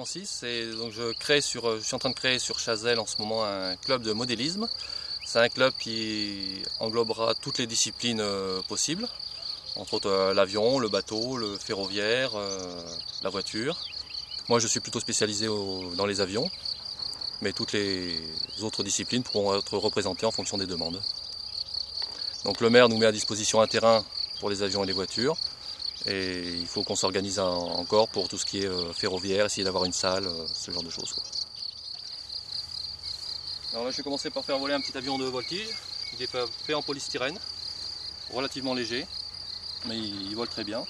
consiste. Donc je suis en train de créer sur Chazelles en ce moment un club de modélisme. C'est un club qui englobera toutes les disciplines possibles, entre autres l'avion, le bateau, le ferroviaire, la voiture. Moi je suis plutôt spécialisé dans les avions, mais toutes les autres disciplines pourront être représentées en fonction des demandes. Donc le maire nous met à disposition un terrain pour les avions et les voitures, et il faut qu'on s'organise encore pour tout ce qui est ferroviaire, essayer d'avoir une salle, ce genre de choses, quoi. Alors là je vais commencer par faire voler un petit avion de voltige. Il est fait en polystyrène, relativement léger, mais il vole très bien.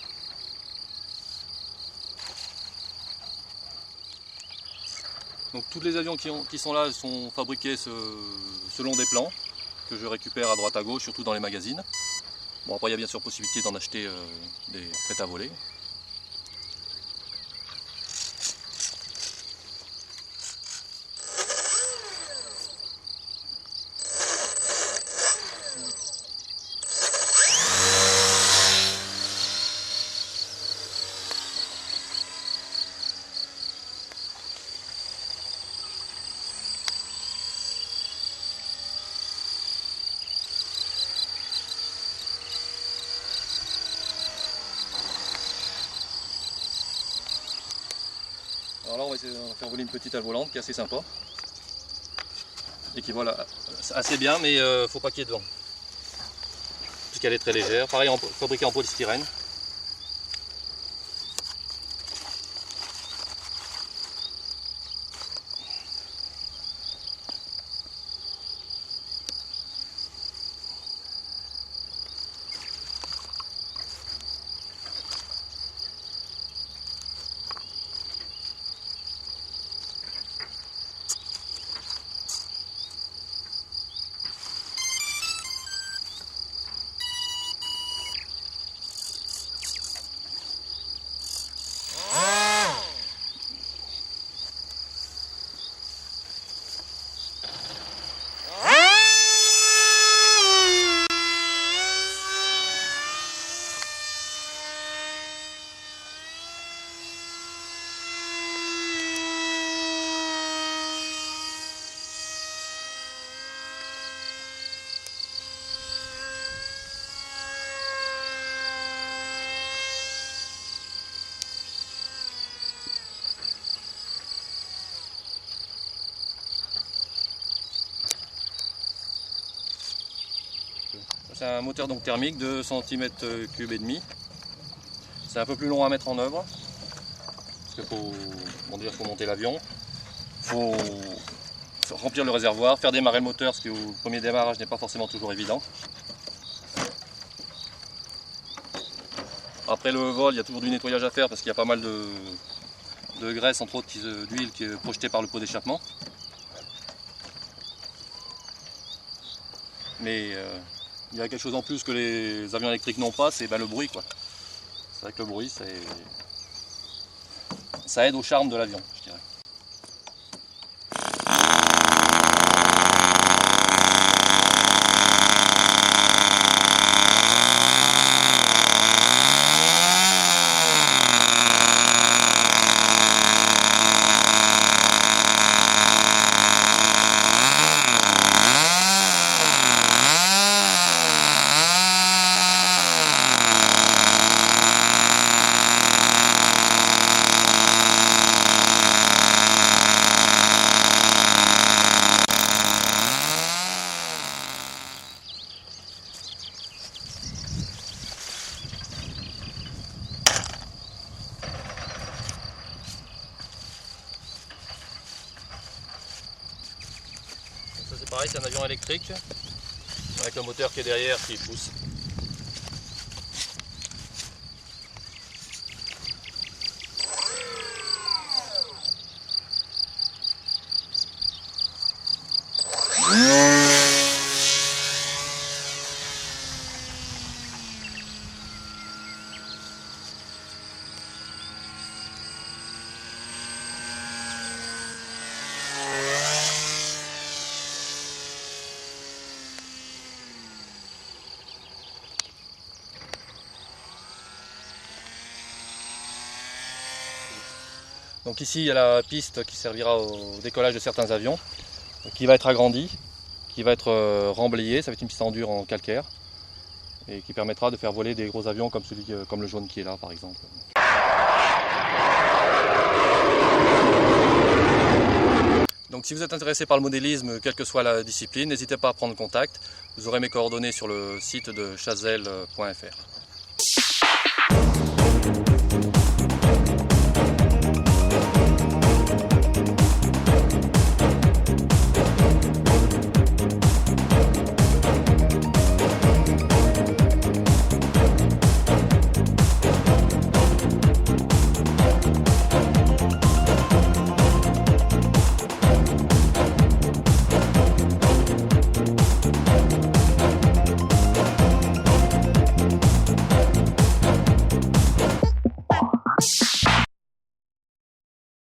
Donc tous les avions qui sont là sont fabriqués selon des plans que je récupère à droite à gauche, surtout dans les magazines. Bon, après il y a bien sûr possibilité d'en acheter des prêts à voler. Alors là on va essayer de faire voler une petite aile volante qui est assez sympa et qui vole assez bien, mais faut pas qu'il y ait de vent puisqu'elle est très légère. Pareil, fabriquée en polystyrène. C'est un moteur donc thermique de 2,5 cm3. C'est un peu plus long à mettre en œuvre parce qu'il faut monter l'avion, il faut remplir le réservoir, faire démarrer le moteur, ce qui au premier démarrage n'est pas forcément toujours évident. Après le vol, il y a toujours du nettoyage à faire parce qu'il y a pas mal de graisse, entre autres d'huile qui est projetée par le pot d'échappement. Mais il y a quelque chose en plus que les avions électriques n'ont pas, c'est le bruit, quoi. C'est vrai que le bruit, ça aide au charme de l'avion, je dirais. Ça c'est pareil, c'est un avion électrique avec le moteur qui est derrière qui pousse. Donc ici il y a la piste qui servira au décollage de certains avions, qui va être agrandie, qui va être remblayée, ça va être une piste en dur en calcaire, et qui permettra de faire voler des gros avions comme le jaune qui est là par exemple. Donc si vous êtes intéressé par le modélisme, quelle que soit la discipline, n'hésitez pas à prendre contact. Vous aurez mes coordonnées sur le site de chazelle.fr.